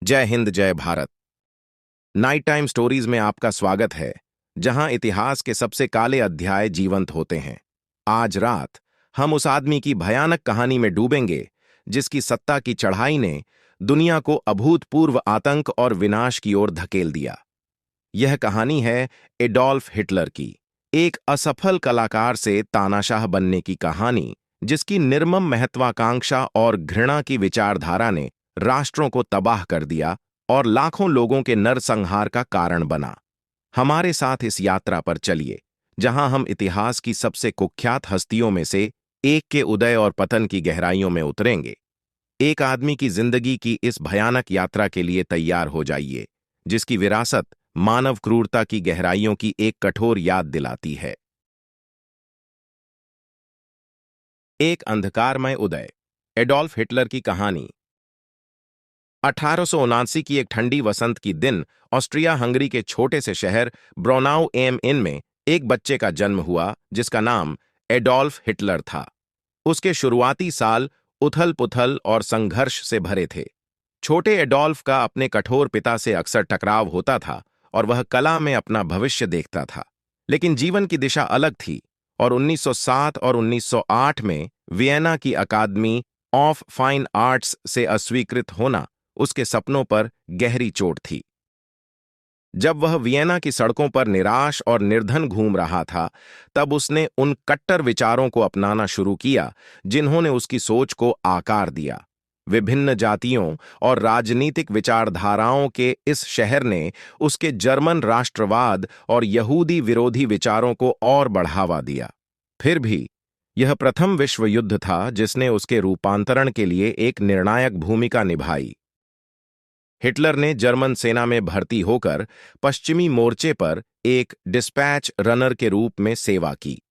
जय हिंद जय Bharat. Night time stories में आपका स्वागत है, जहां इतिहास के सबसे काले अध्याय जीवंत होते हैं। आज रात हम उस आदमी की भयानक कहानी में डूबेंगे जिसकी सत्ता की चढ़ाई ने दुनिया को अभूतपूर्व आतंक और विनाश की ओर धकेल दिया। यह कहानी है एडोल्फ हिटलर की, एक असफल कलाकार से तानाशाह बनने की कहानी, जिसकी निर्मम महत्वाकांक्षा और घृणा की विचारधारा ने राष्ट्रों को तबाह कर दिया और लाखों लोगों के नरसंहार का कारण बना। हमारे साथ इस यात्रा पर चलिए, जहां हम इतिहास की सबसे कुख्यात हस्तियों में से एक के उदय और पतन की गहराइयों में उतरेंगे। एक आदमी की जिंदगी की इस भयानक यात्रा के लिए तैयार हो जाइए, जिसकी विरासत मानव क्रूरता की गहराइयों की एक कठोर याद दिलाती है। एक अंधकारमय उदय, एडोल्फ हिटलर की कहानी। 1879 की एक ठंडी वसंत की दिन ऑस्ट्रिया हंगरी के छोटे से शहर ब्रोनाउ एम इन में एक बच्चे का जन्म हुआ जिसका नाम एडोल्फ हिटलर था। उसके शुरुआती साल उथल-पुथल और संघर्ष से भरे थे। छोटे एडोल्फ का अपने कठोर पिता से अक्सर टकराव होता था और वह कला में अपना भविष्य देखता था। लेकिन जीवन की दिशा अलग थी और 1907 और 1908 में वियना की अकादमी ऑफ फाइन आर्ट्स से अस्वीकृत होना उसके सपनों पर गहरी चोट थी। जब वह वियना की सड़कों पर निराश और निर्धन घूम रहा था, तब उसने उन कट्टर विचारों को अपनाना शुरू किया जिन्होंने उसकी सोच को आकार दिया। विभिन्न जातियों और राजनीतिक विचारधाराओं के इस शहर ने उसके जर्मन राष्ट्रवाद और यहूदी विरोधी विचारों को और बढ़ावा दिया। फिर भी यह प्रथम विश्व युद्ध था जिसने उसके रूपांतरण के लिए एक निर्णायक भूमिका निभाई। हिटलर ने जर्मन सेना में भर्ती होकर पश्चिमी मोर्चे पर एक डिस्पैच रनर के रूप में सेवा की।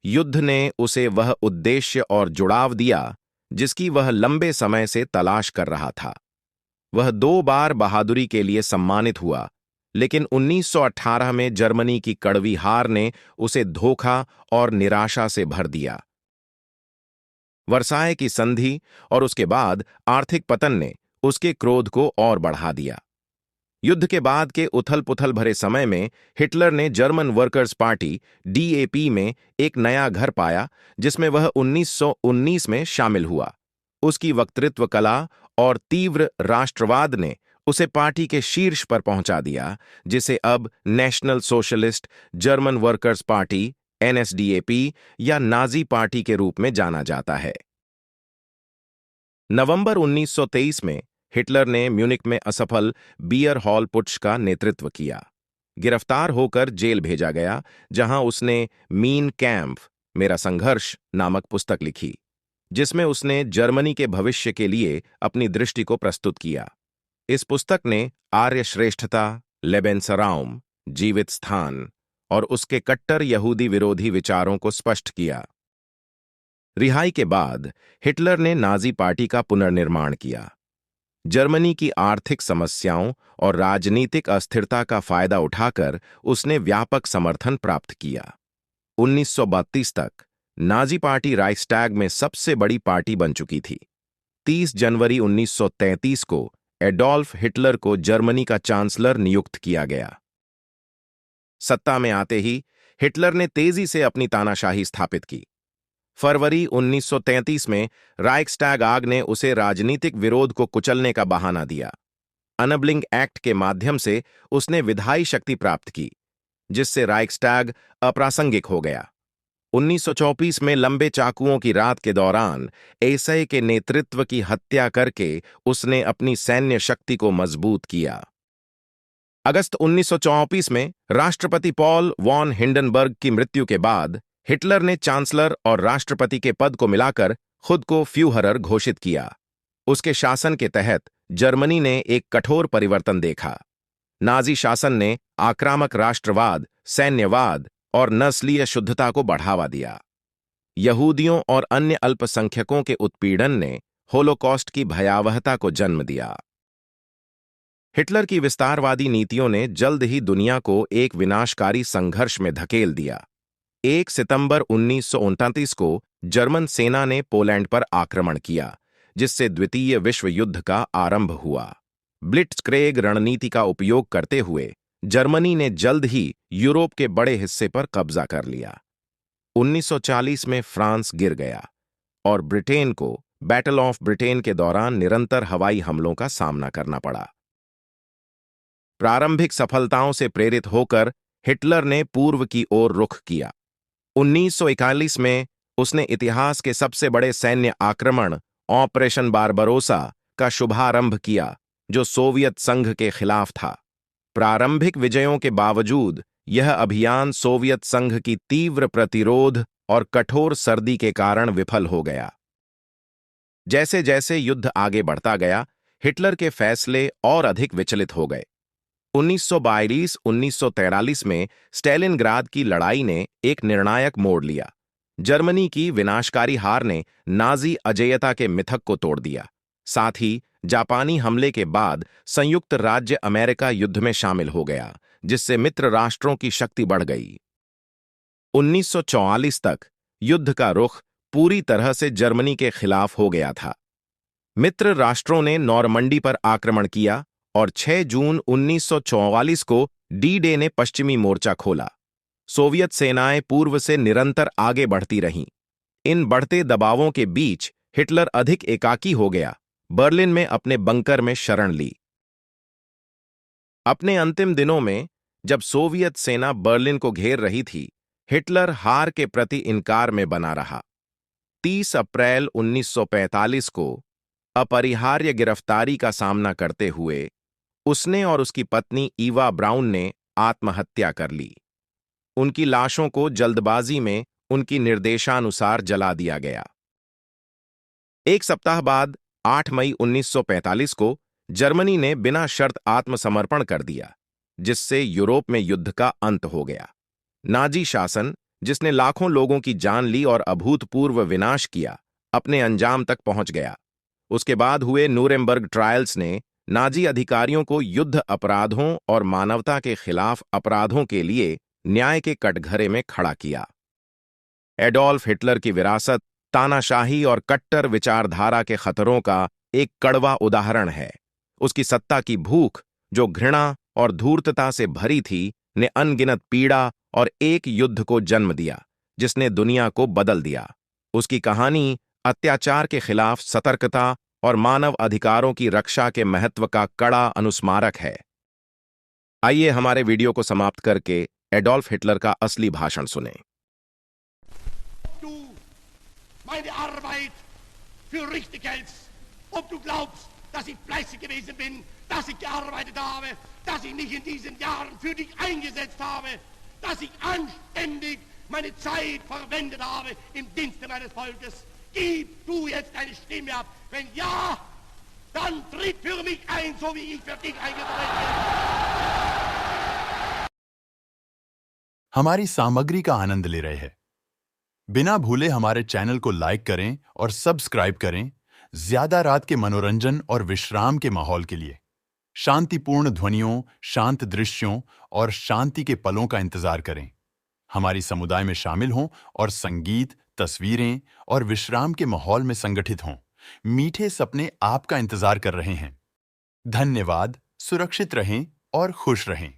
युद्ध ने उसे वह उद्देश्य और जुड़ाव दिया जिसकी वह लंबे समय से तलाश कर रहा था। वह 2 बार बहादुरी के लिए सम्मानित हुआ, लेकिन 1918 में जर्मनी की कड़वी हार ने उसे धोखा और निराशा से भर दिया। वर्साय की संधि और उसके बाद आर्थिक पतन ने उसके क्रोध को और बढ़ा दिया। युद्ध के बाद के उथल-पुथल भरे समय में हिटलर ने जर्मन वर्कर्स पार्टी डीएपी में एक नया घर पाया, जिसमें वह 1919 में शामिल हुआ। उसकी वक्तृत्व कला और तीव्र राष्ट्रवाद ने उसे पार्टी के शीर्ष पर पहुंचा दिया, जिसे अब national socialist German workers party NSDAP या नाजी पार्टी के रूप में जाना जाता है। नवंबर 1923 में हिटलर ने म्यूनिक में असफल बियर हॉल पुट्श का नेतृत्व किया। गिरफ्तार होकर जेल भेजा गया, जहां उसने मीन कैम्प मेरा संघर्ष नामक पुस्तक लिखी, जिसमें उसने जर्मनी के भविष्य के लिए अपनी दृष्टि को प्रस्तुत किया। इस पुस्तक ने आर्य श्रेष्ठता, लेबेंसराउम, जीवित स्थान और उसके कट्टर यहूदी विरोधी विचारों को स्पष्ट किया। रिहाई के बाद हिटलर ने नाजी पार्टी का पुनर्निर्माण किया। जर्मनी की आर्थिक समस्याओं और राजनीतिक अस्थिरता का फायदा उठाकर उसने व्यापक समर्थन प्राप्त किया। 1932 तक नाजी पार्टी राइक्सटैग में सबसे बड़ी पार्टी बन चुकी थी। 30 जनवरी 1933 को एडोल्फ हिटलर को जर्मनी का चांसलर नियुक्त किया गया। सत्ता में आते ही हिटलर ने तेजी से अपनी तानाशाही स्थापित की। फरवरी 1933 में राइक्सटैग आग ने उसे राजनीतिक विरोध को कुचलने का बहाना दिया। अनबलिंग एक्ट के माध्यम से उसने विधायी शक्ति प्राप्त की, जिससे राइक्सटैग अप्रासंगिक हो गया। 1934 में लंबे चाकुओं की रात के दौरान एसए के नेतृत्व की हत्या करके उसने अपनी सैन्य शक्ति को मजबूत किया। अगस्त 1934 में राष्ट्रपति पॉल वॉन हिंडनबर्ग की मृत्यु के बाद हिटलर ने चांसलर और राष्ट्रपति के पद को मिलाकर खुद को फ्यूहरर घोषित किया। उसके शासन के तहत जर्मनी ने एक कठोर परिवर्तन देखा। नाजी शासन ने आक्रामक राष्ट्रवाद, सैन्यवाद और नस्लीय शुद्धता को बढ़ावा दिया। यहूदियों और अन्य अल्पसंख्यकों के उत्पीड़न ने होलोकॉस्ट की भयावहता को जन्म दिया। हिटलर की विस्तारवादी नीतियों ने जल्द ही दुनिया को एक विनाशकारी संघर्ष में धकेल दिया। 1 सितंबर 1939 को जर्मन सेना ने पोलैंड पर आक्रमण किया, जिससे द्वितीय विश्व युद्ध का आरंभ हुआ। ब्लिट्जक्रेग रणनीति का उपयोग करते हुए जर्मनी ने जल्द ही यूरोप के बड़े हिस्से पर कब्जा कर लिया। 1940 में फ्रांस गिर गया और ब्रिटेन को बैटल ऑफ ब्रिटेन के दौरान निरंतर हवाई हमलों का सामना करना पड़ा। प्रारंभिक सफलताओं से प्रेरित होकर हिटलर ने पूर्व की ओर रुख किया। 1941 में उसने इतिहास के सबसे बड़े सैन्य आक्रमण ऑपरेशन बारबरोसा का शुभारंभ किया, जो सोवियत संघ के खिलाफ था। प्रारंभिक विजयों के बावजूद यह अभियान सोवियत संघ की तीव्र प्रतिरोध और कठोर सर्दी के कारण विफल हो गया। जैसे जैसे युद्ध आगे बढ़ता गया, हिटलर के फैसले और अधिक विचलित हो गए। 1942-1943 में स्टेलिनग्राद की लड़ाई ने एक निर्णायक मोड़ लिया। जर्मनी की विनाशकारी हार ने नाजी अजेयता के मिथक को तोड़ दिया। साथ ही जापानी हमले के बाद संयुक्त राज्य अमेरिका युद्ध में शामिल हो गया, जिससे मित्र राष्ट्रों की शक्ति बढ़ गई। 1944 तक युद्ध का रुख पूरी तरह से जर्मनी के खिलाफ हो गया था। मित्र राष्ट्रों ने नॉरमंडी पर आक्रमण किया और 6 जून 1944 को डी डे ने पश्चिमी मोर्चा खोला। सोवियत सेनाएं पूर्व से निरंतर आगे बढ़ती रहीं। इन बढ़ते दबावों के बीच हिटलर अधिक एकाकी हो गया, बर्लिन में अपने बंकर में शरण ली। अपने अंतिम दिनों में जब सोवियत सेना बर्लिन को घेर रही थी, हिटलर हार के प्रति इनकार में बना रहा। 30 अप्रैल 1945 को अपरिहार्य गिरफ्तारी का सामना करते हुए उसने और उसकी पत्नी ईवा ब्राउन ने आत्महत्या कर ली। उनकी लाशों को जल्दबाजी में उनकी निर्देशानुसार जला दिया गया। एक सप्ताह बाद 8 मई 1945 को जर्मनी ने बिना शर्त आत्मसमर्पण कर दिया, जिससे यूरोप में युद्ध का अंत हो गया। नाजी शासन, जिसने लाखों लोगों की जान ली और अभूतपूर्व विनाश किया, अपने अंजाम तक पहुंच गया। उसके बाद हुए नूरेमबर्ग ट्रायल्स ने नाजी अधिकारियों को युद्ध अपराधों और मानवता के खिलाफ अपराधों के लिए न्याय के कटघरे में खड़ा किया। एडोल्फ हिटलर की विरासत तानाशाही और कट्टर विचारधारा के खतरों का एक कड़वा उदाहरण है। उसकी सत्ता की भूख, जो घृणा और धूर्तता से भरी थी, ने अनगिनत पीड़ा और एक युद्ध को जन्म दिया, जिसने दुनिया को बदल दिया। उसकी कहानी अत्याचार के खिलाफ सतर्कता और मानव अधिकारों की रक्षा के महत्व का कड़ा अनुस्मारक है। आइए हमारे वीडियो को समाप्त करके एडोल्फ हिटलर का असली भाषण सुनें। Meine Arbeit für richtig hältst, ob du glaubst, dass ich fleißig gewesen bin, dass ich gearbeitet habe, dass ich mich in diesen Jahren für dich eingesetzt habe, dass ich anständig meine Zeit verwendet habe im Dienste meines Volkes. Gib du jetzt deine Stimme ab. Wenn ja, dann tritt für mich ein, so wie ich für dich eingetreten bin. हमारी सामग्री का आनंद ले रहे हैं? बिना भूले हमारे channel को लाइक करें और सब्सक्राइब करें ज्यादा रात के मनोरंजन और विश्राम के माहौल के लिए। शांतिपूर्ण ध्वनियों, शांत दृश्यों और शांति के पलों का इंतजार करें। हमारी समुदाय में शामिल हों और संगीत, तस्वीरें और विश्राम के माहौल में संगठित हों। मीठे सपने आपका इंतजार कर रहे हैं। धन्यवाद, सुरक्षित रहें और खुश रहें।